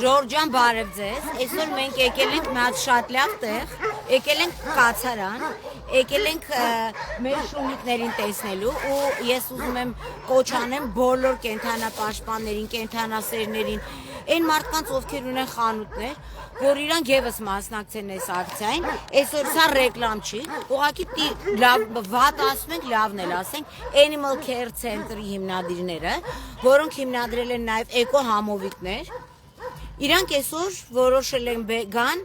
Ժորժան բարև ձեզ, այսօր մենք եկել ենք մի հատ շատ լավ տեղ, եկել ենք կացարան, եկել ենք մեր շունիկներին տեսնելու ու ես ուզում եմ կոչ անեմ բոլոր կենդանապաշտպաններին, կենդանասերներին, այն մարդկանց ովքեր ունեն խանութներ, որ իրանք եւս մասնակցեն այս ակցիային, այսօր սա ռեկլամ չի, ուղղակի վատ ասում ենք, լավն էլ ասենք, Animal Care Center-ի հիմնադիրները, որոնք հիմնադրել են նաեւ էկո համովիկներ. Իրանք այսօր որոշել են գան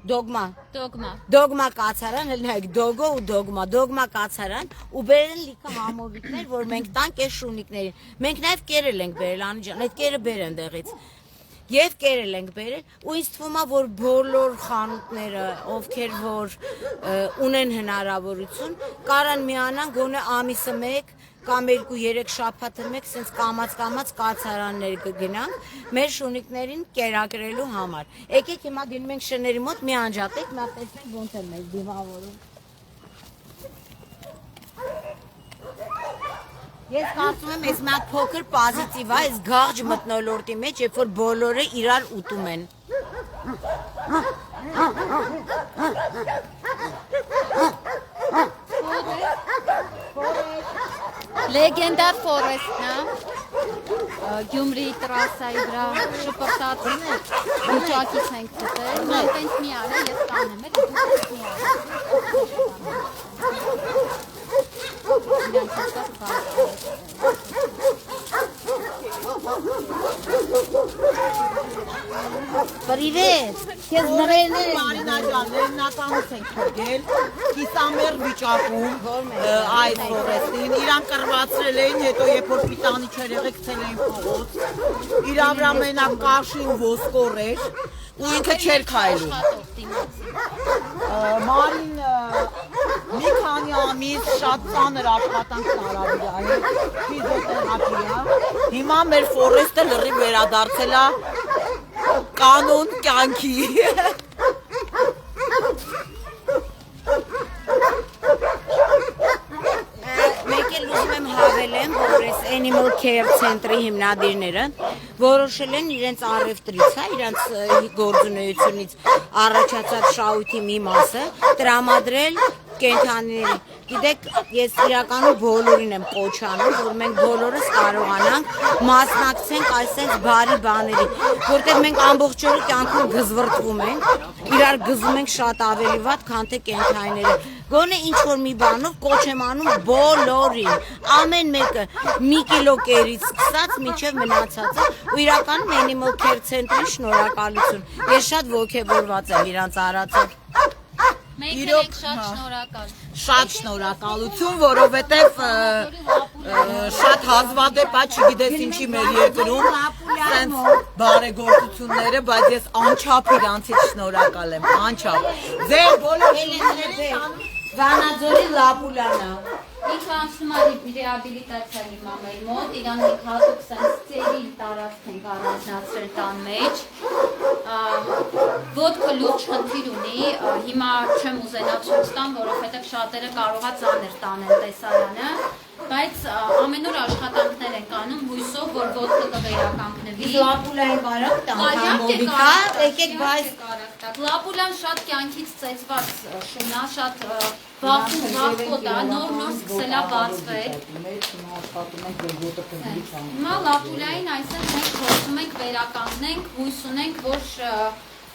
դոգմա կացարան, նայեք, դոգո ու դոգմա կացարան ու բերել լիքը համովիկներ, որ մենք տանք այս շունիկներին։ Մենք նաև կերել ենք բերել, Անի ջան, այդ կերը բեր ընդեղից։ Եվ կերել ենք բերել ու ինձ թվում է, որ բոլոր խանութները, ովքեր որ ունեն հնարավորություն, կարան միանան գոնե ամիսը մեկ կամ 2-3 շաբաթը մեկ սենց կամած կացարաններ կգնանք մեր շունիկներին կերակրելու համար։ Եկեք հիմա գնում ենք շների մոտ, մի անջատեք, նա տեսնենք ոնց է մեզ դիմավորում։ Ես կարծում եմ, այս մի հատ փոքր պոզիտիվ է, այս գաղջ մթնոլորտի մեջ, երբ որ բոլորը իրար ուտում են։ Լեգենդար ֆորեստն է, Գյումրի տրասայի վրա շպրտած վիճակից ենք գտել, մենք ենք մի արը, ես տանեմ էլ, դուք մի արը։ Պրիվետ, քեզ նրերն են Մարինա ջան, լեննականից ենք թողել, կիսամեր վիճակում այդ ֆորեստին, իրան կրվածրել էին, հետո երբ որ պիտանի չերեղը գցել էին փողոց, իրա վրա մենակ կաշի ու ոսկոր էր, ու ինքը չէր քայլում։ Մարին մի քանի ամիս շատ ծանր աշխատանք տարավ իրա հետ, ֆիզիոթերապիա, հիմա մեր ֆորեստը լրիվ վերադարձել է կանոն կյանքի։ Մեկ էլ ուզում եմ հավելեմ, որ այս Animal Care Center-ի հիմնադիրները որոշել են իրենց առևտրից, իրենց գործունեությունից առաջացած շահույթի մի մասը տրամադրել կենդանիներին։ Գիտեք, ես իրականում բոլորին եմ կոչ անում, որ մենք բոլորս կարողանանք մասնակցենք այսպես բարի բաների, որտեղ մենք ամբողջ օրը կյանքում գզվրտվում ենք, իրար գզում ենք շատ ավելի վատ, քան թե կենդանիները։ Գոնե ինչ-որ մի բանով կոչ եմ անում բոլորին, ամեն մեկը մի կիլո կերից սկսած մինչև մնացածը, ու իրականում Animal Care Center-ի շնորհակալություն։ Ես շատ ոգևորված եմ իրանց արածով։ Մենք ենք շատ շնորհակալ։ Շատ շնորհակալություն, որովհետև շատ հազվադեպ է, չգիտես ինչի մեր երկրում սենց բարեգործությունները, բայց ես անչափ իրանցից շնորհակալ եմ, անչափ։ Ձեր բոլոր Վանաձորի Լապուլանա։ Ինքը անցնում է ռեաբիլիտացիայի մամայի մոտ, իրան մենք հատուկ սենց ծերի տարածք ենք առանձնացրել տան մեջ, ոտքը լուրջ խնդիր ունի, հիմա չեմ ուզենա ցույց տամ, որովհետև շատերը կարող է ծանր տանել տեսարանը, բայց ամեն օր աշխատանքներ են անում հույսով, որ ոտքը կվերականգնվի։ Լապուլային բարակ տանք համովիկա, եկեք բայց Լապուլան շատ կյանքից ծեծված շուն է, շատ վախկոտ է, նոր սկսել է բացվել։ Հիմա Լապուլային այսօր մենք փորձում ենք վերականգնենք, հույս ունենք, որ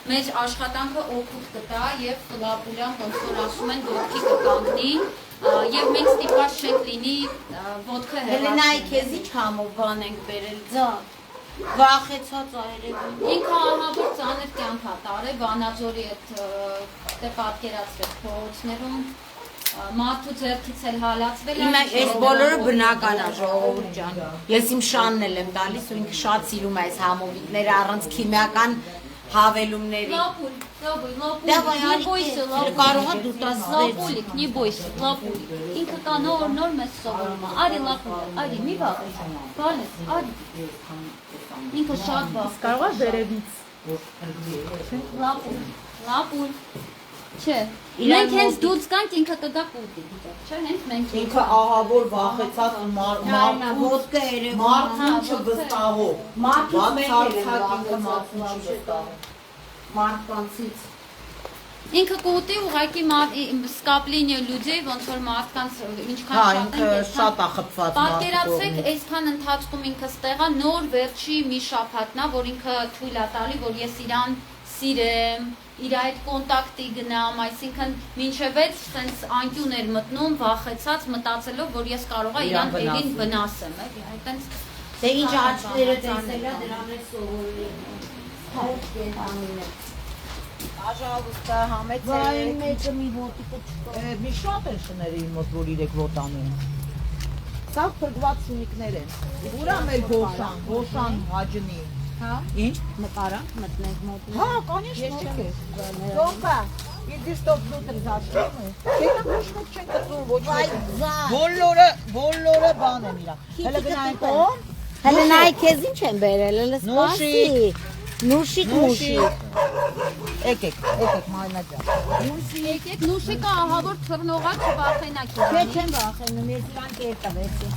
մեր աշխատանքը օգուտ կտա եւ Լապուլան ոնց որ ասում են ոտքի կկանգնի եւ մենք ստիպված չենք լինի ոտքը հեռացնել։ Հելենայի քեզ ի՞նչ համով բան ենք բերել, ձա։ Վախեցած այրեգին։ Ինքը ահավոր ծանր կյանք է տարել, Վանաձորի այդ պատկերացրել փողոցներում, մարդու ձեռքից էլ հալածվել է։ Իմ այս բոլորը բնական է, ժողովուրդ ջան։ Ես իմ շանն էլ եմ տալիս ու ինքը շատ սիրում է այս համովիկները առանց քիմիական հավելումների։ Լապուլ, Կարող է դու տաս Լապուլիկ, նի բոյսի, լապուլիկ։ Ինքը կա նոր մեզ սովորում է, արի լապուլ, արի, մի վաղես, բալես, արի։ Ինքը շատ վաղ։ Կարող է վերևից։ Լապուլ, լապուլ։ Չէ։ Մենք հենց դուրս կանք ինքը կգա կուտի, գիտեք, չէ՞, հենց մենք Ինքը ահավոր վախեցած մարդուն չվստահող։ Մարդկանցից ինքը կուտի ուղղակի սկապլինյա լուջի ոնց որ մարդկանց ինչքան շատ է խփված պատկերացրեք, այսքան ընթացքում ինքը ստեղա նոր վերջի մի շաբաթնա, որ ինքը թույլ է տալի, որ ես իրան սիրեմ, իր այդ կոնտակտի գնամ, այսինքն մինչև էլ սենց անկյուն էր մտնում, վախեցած, մտածելով, որ ես կարող եմ իրան ելին վնասեմ, էլի, այդտենց դե ինչ աչքները տեսել է դրան է սովորել։ Աժալուստա համեցեք։ Մեջը մի ոտիկը չկա։ Մի շատ են շները իմ մոտ, որ իրեք ոտանում։ Սա փրկված շունիկներ են։ Ուրա մեր Գոշան Հաջնի։ Հա։ Ինչ։ Մկարա մտնենք մոտ։ Հա, конечно, okay։ Տոմպա, իդի ստոպ դուտր զաշտում է։ Չենք ոչ մեկ չենք կծում, ոչ մեկ։ Բոլորը բան են իրա։ Հələ գնային տոմ։ Հələ նայ քեզ ինչ են բերել, հələ սպասի։ Նուշիկ։ Եկեք, մանաջա։ եկեք, նուշիկը ահավոր թռնողա չվախենակ։ Չէ, չեմ վախենում, ես իրան կեր տվեցի։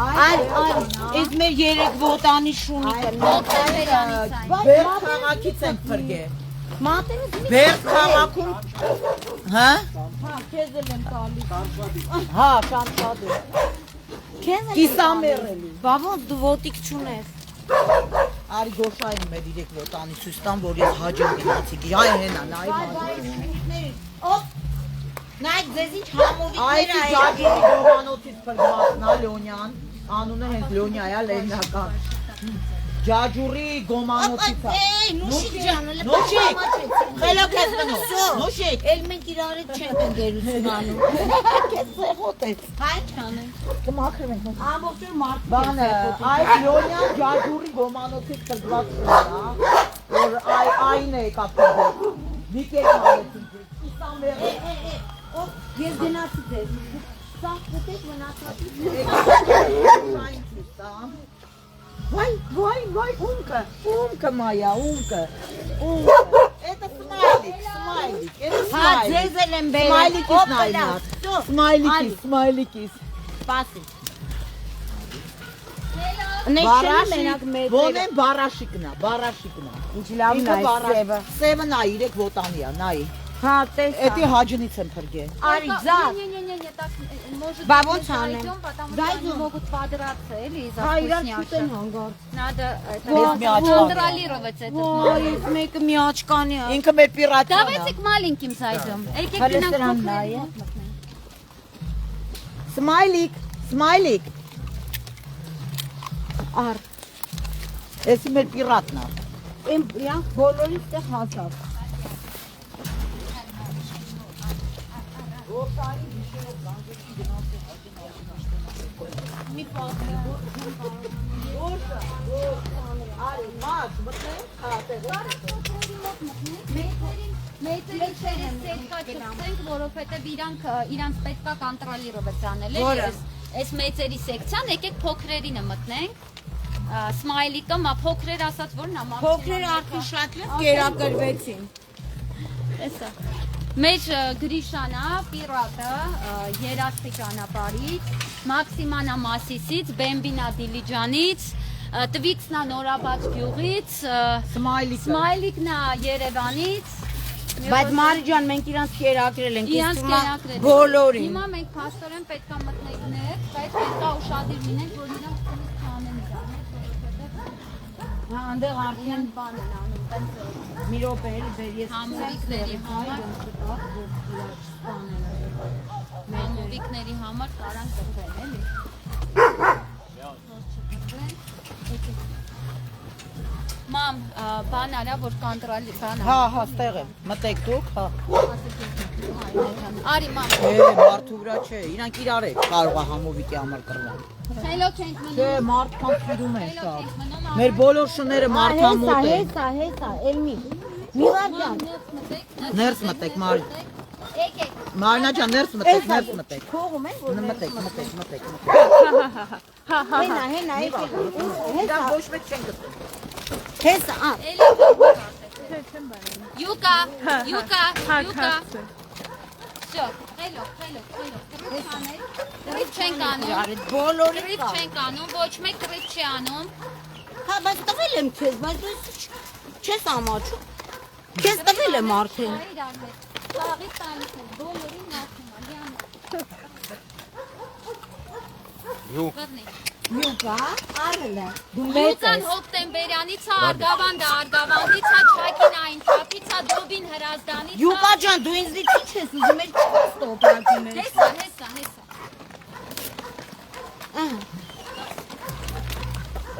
Այս մեր երեք ոտանի շունիկը։ Բեր քաղաքից ենք փրկե։ Մատերս մի Բեր քաղաքում։ Հա։ հա, քեզ եմ տալի։ Հա, շատ շատ է։ Քեզ եմ Կիսամերելի։ Բա ոնց դու ոտիկ չունես։ Արի Գոշային մեր իրեք ոտանի ցույց տամ, որ ես հաջող գնացի։ Այ հենա, նայ։ Ո՞վ։ Նայ ձեզ ինչ համովիկներ Այս Ջաջուրի գովանոցից փրկվածն է Լյոնյան, անունը հենց Լյոնյա է, լեննական։ Ջաջուրի գոմանոցից է։ Նուշիկ ջան, Նուշիկ, խելոք ես գնում։ Նուշիկ, էլ մենք իրար հետ չենք ընկերություն անում։ քեզ սեղոտ է։ Հայ չանենք։ Կմաքրվենք։ Ամբողջ օր մարդ Բանը, այս Լյոնյան Ջաջուրի գոմանոցից փրկվածն է, որ այն է կապտել։ Դիկեր մալեցին։ Իսամերը։ Ես գնացի ձեզ։ Սա գտեք մնացածի։ Вай, умка моя, умка. Это смайлик. Это Հա, ձեզ էլ եմ բերել։ Смайликис նայնած։ Смайликис. Սպասի։ Նեշնի մենակ մեր։ Ոնեն բարաշիկնա։ Ինչ լավն է սևը։ Սևը նայ, իրեք ոտանի է, նայ։ Հա, տես։ Էդի հաջնից եմ փրկել։ Արի ձա։ Не, так, может Ба, быть, вот мы она. зайдем, потому что Зайдем. они могут подраться или из-за Հա, իրար вкусняшек. չուտեն հանգար։ Надо Вот, контролировать этот Ոյ, момент. ես մեկը մի աչկանի է։ Ինքը մեր պիրատն է։ Давайте к маленьким зайдем. Եկեք Հələ գնանք սրան փոքրերի նայ, մոտ մտնենք։ Смайлик. Ար։ Էսի մեր պիրատն է։ Իմ իրանք բոլորից տեղ հասավ։ Մի պատմի։ Արի, մաց, մտնենք, հա, տեղը։ Մեյթերի չերես սետկա չծենք, որովհետև իրանք պետքա կոնտրոլիրովать անել է։ Որը։ Այս մեծերի սեկցիան եկեք փոքրերինը մտնենք։ Սմայլիկը, փոքրեր ասած որն է մաքսիմում։ Փոքրերը արդեն շատ լավ կերակրվեցին։ Տեսա։ Մեր Գրիշանա, պիրատը, երաստի ճանապարհից, Մաքսիմանա Մասիսից, Բեմբինա Դիլիջանից, Տվիքսնա Նորաբաց գյուղից, Սմայլիկնա Երևանից։ Բայց Մարի ջան, մենք իրանց կերակրել ենք, Իրանց իսկ հիմա կերակրել։ բոլորին։ Հիմա մենք փաստորեն պետքա մտնենք ներս, բայց պետքա ուշադիր լինենք, որ իրանք քնից չանեն իրար, որովհետև Հա, այնտեղ արդեն իրեն բան են անում, տենց մի րոպե էլի բեր ես համովիկների համար, համովիկների համար կարան կրվել, էլի։ Մամ, բան արա, որ կոնտրոլի, բան Հա, հա, ստեղ եմ։ Մտեք դուք, հա։ Արի, մամ։ Մարդու վրա չէ, իրանք իրար է կարող է համովիկի համար կռվել։ Խելոք ենք մնում։ Չէ, մարդկանց սիրում են Խելոք շատ։ ենք մնում։ Մեր բոլոր շները մարդամոտ են։ հեսա, Էլմի։ Միլա ջան, Ներս մտեք, Մարի։ Եկեք։ Մարինա ջան, ներս մտեք։ փողում են, որ Մտեք։ հենա, Իրանք ոչ մեկ չեն գտնում։ հեսա, Էլի կողմը Յուկա, յուկա, յուկա։ Всё, խելոք, կռիվ չենք անում։ Արդ բոլորի Կռիվ չենք անում, ոչ մեկ կռիվ չի անում։ Հա, բայց տվել եմ քեզ, բայց դու չես ամաչում։ Քեզ տվել եմ արդեն։ Իրար հետ։ Սաղի տանիք է, բոլորին նախում է, Յուկ։ բռնի։ Յուկա, արելը։ Դու մեծ Յուկան ես։ հոկտեմբերյանից է, արգավանդը արգավանդից է, չակին այն չափից է, դոբին հրազդանից է։ Յուկա ջան, դու ինձ դիցի չես ուզում էլ չստոպակի մեջ։ Հեսա։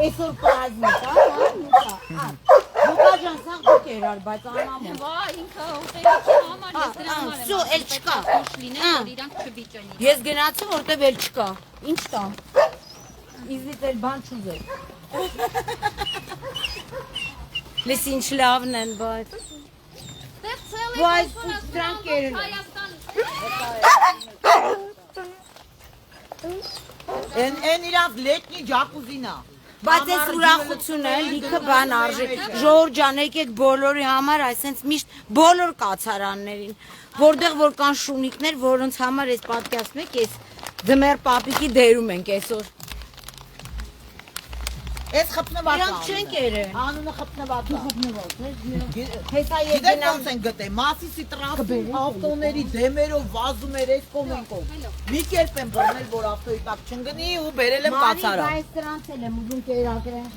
Այսօր պրազնիկ, հա, Յուկա։ Յուկա ջան, սա դուք երար, բայց անամոն։ Վա, ինքը ուտելիքի համար, ես դրա համար եմ։ Всё, էլ չկա։ Ուշ լինեն, որ իրանք չվիճենի։ Ես գնացի, որտեվ էլ չկա։ Ինչ տամ։ Իզից էլ բան չուզել։ Լես ինչ լավն են, բայց։ Դեռ ցել Ու այս դրանք երել են։ Են իրանք լետնի ջակուզին է։ Բայց այս ուրախությունը լիքը բան արժե։ Ժողովուրդ ջան, եկեք բոլորի համար, այսենց միշտ բոլոր կացարաններին, որտեղ որ կան շունիկներ, որոնց համար այս պատկասում եք, այս ձմեռ պապիկի դերում ենք այսօր։ Այս խփնված Իրանք չեն կերել։ Անունը խփնված է։ Հեսա Գիտեք եկնամ ոնց են գտել, Մասիսի տրասի ավտոների դեմերով վազում էր այս կոմենկով։ Մի կերպ են բռնել, որ ավտոյի տակ չընկնի ու բերել եմ կացարան։ Բայց դրանց էլ եմ ուզում կերակրել։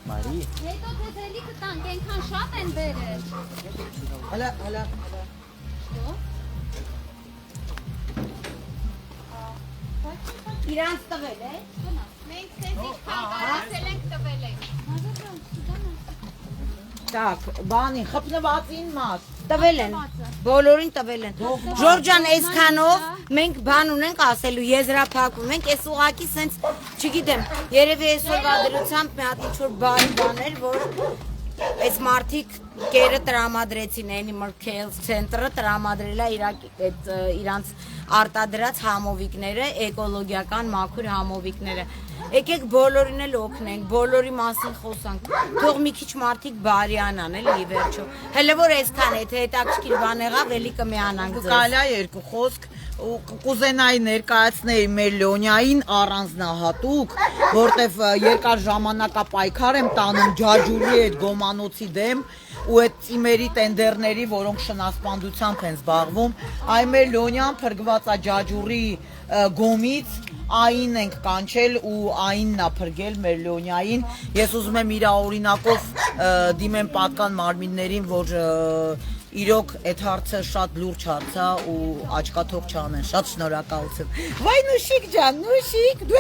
Մարի։ Հետո դες էլի կտանք, այնքան շատ են բերել։ Հələ Իրանց տվել է։ Մենք քեզ ինչքան կարացել ենք տվել ենք։ Так, բանի խփնվածին մաս։ Տվել են, բոլորին տվել են։ Ժորժան, այսքանով մենք բան ունենք ասելու, եզրափակում ենք, այս ուղակի սենց, չգիտեմ, երևի այսօրվա դրությամբ մի հատ ինչ-որ բաներ, որ այս մարդիկ կերը տրամադրեցին Animal Care Center-ը տրամադրել է իրանց արտադրած համովիկները, էկոլոգիական մաքուր համովիկները։ Եկեք բոլորին էլ օգնենք, բոլորի մասին խոսանք։ Թող մի քիչ մարդիկ բարյանան, էլի վերջո։ Հələ որ այսքան է, թե հետաքրքիր բան եղավ, էլի կմիանանք ձեզ։ Կարելի է երկու խոսք կուզենայի ներկայացնել մեր Լոնյային առանձնահատուկ, որտեվ երկար ժամանակապայքար եմ տանում ջաջուրի այդ գոմանոցի դեմ ու այդ ծիմերի տենդերների, որոնք շնասպանդությամբ են զբաղվում, այ մեր Լոնյան փրկված է ջաջուրի գոմից, այն ենք կանչել ու այնն է փրկել մեր Լոնյային։ Ես ուզում եմ իր օրինակով դիմեմ պատկան մարմիններին, որ իրոք այդ հարցը շատ լուրջ հարց է ու աչքաթող չանեն։ Շատ շնորհակալություն։ Վայ Նուշիկ ջան, Նուշիկ